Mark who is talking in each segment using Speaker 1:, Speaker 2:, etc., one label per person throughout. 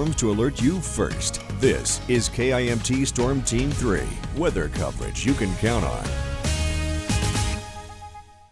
Speaker 1: To alert you first. This is KIMT Storm Team 3. Weather coverage you can count on.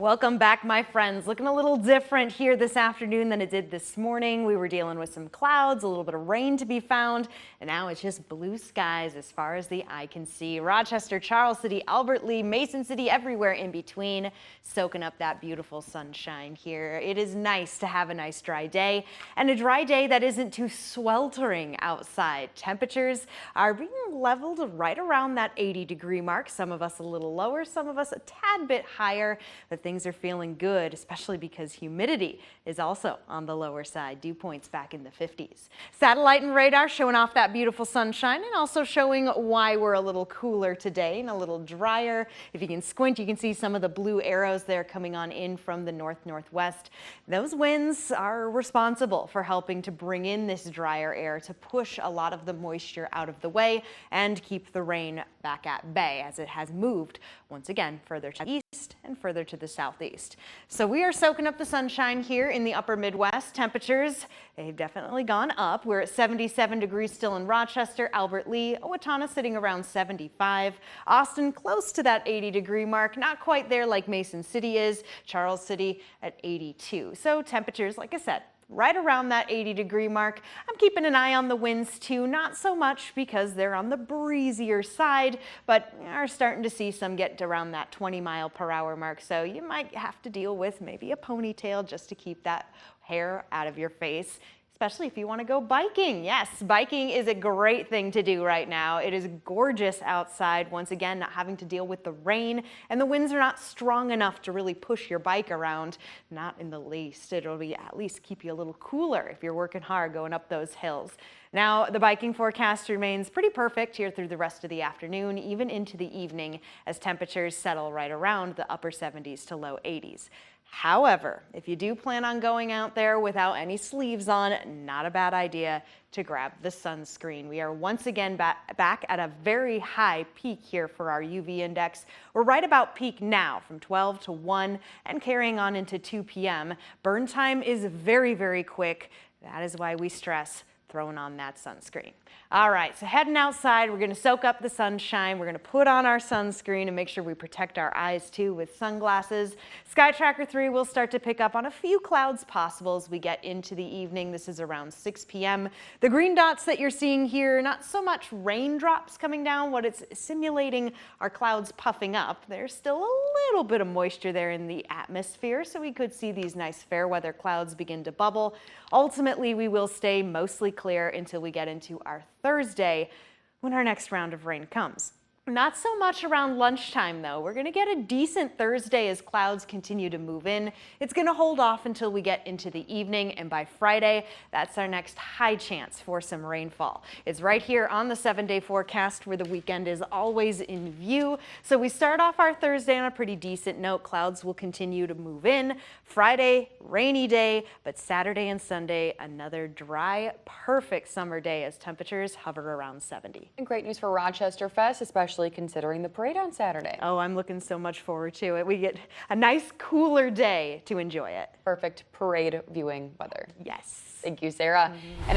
Speaker 2: Welcome back, my friends. Looking a little different here this afternoon than it did this morning. We were dealing with some clouds, a little bit of rain to be found, and now it's just blue skies as far as the eye can see. Rochester, Charles City, Albert Lea, Mason City, everywhere in between, soaking up that beautiful sunshine here. It is nice to have a nice dry day, and a dry day that isn't too sweltering outside. Temperatures are being leveled right around that 80-degree mark. Some of us a little lower, some of us a tad bit higher, but things are feeling good, especially because humidity is also on the lower side. Dew points back in the 50s. Satellite and radar showing off that beautiful sunshine and also showing why we're a little cooler today and a little drier. If you can squint, you can see some of the blue arrows there coming on in from the north-northwest. Those winds are responsible for helping to bring in this drier air to push a lot of the moisture out of the way and keep the rain back at bay as it has moved once again further to the east and further to the southeast. So we are soaking up the sunshine here in the upper Midwest. Temperatures, they've definitely gone up. We're at 77 degrees still in Rochester, Albert Lea, Owatonna sitting around 75. Austin close to that 80-degree mark, not quite there like Mason City is. Charles City at 82. So temperatures, like I said, right around that 80-degree mark. I'm keeping an eye on the winds too, not so much because they're on the breezier side, but are starting to see some get around that 20-mile-per-hour mark. So you might have to deal with maybe a ponytail just to keep that hair out of your face, especially if you want to go biking. Yes, biking is a great thing to do right now. It is gorgeous outside. Once again, not having to deal with the rain, and the winds are not strong enough to really push your bike around. Not in the least. It'll be at least keep you a little cooler if you're working hard going up those hills. Now, the biking forecast remains pretty perfect here through the rest of the afternoon, even into the evening, as temperatures settle right around the upper 70s to low 80s. However, if you do plan on going out there without any sleeves on, not a bad idea to grab the sunscreen. We are once again back at a very high peak here for our UV index. We're right about peak now from 12 to 1 and carrying on into 2 p.m. Burn time is very, very quick. That is why we stress throwing on that sunscreen. All right, so heading outside, we're going to soak up the sunshine. We're going to put on our sunscreen and make sure we protect our eyes too with sunglasses. Sky Tracker 3 will start to pick up on a few clouds possible as we get into the evening. This is around 6 p.m. The green dots that you're seeing here, not so much raindrops coming down. What it's simulating are clouds puffing up. There's still a little bit of moisture there in the atmosphere, so we could see these nice fair weather clouds begin to bubble. Ultimately, we will stay mostly clear until we get into our Thursday when our next round of rain comes. Not so much around lunchtime, though. We're going to get a decent Thursday as clouds continue to move in. It's going to hold off until we get into the evening, and by Friday, that's our next high chance for some rainfall. It's right here on the 7-day forecast where the weekend is always in view. So we start off our Thursday on a pretty decent note. Clouds will continue to move in. Friday, rainy day, but Saturday and Sunday, another dry, perfect summer day as temperatures hover around 70.
Speaker 3: And great news for Rochester Fest, especially considering the parade on Saturday.
Speaker 2: Oh, I'm looking so much forward to it. We get a nice cooler day to enjoy it.
Speaker 3: Perfect parade viewing weather.
Speaker 2: Yes.
Speaker 3: Thank you, Sarah.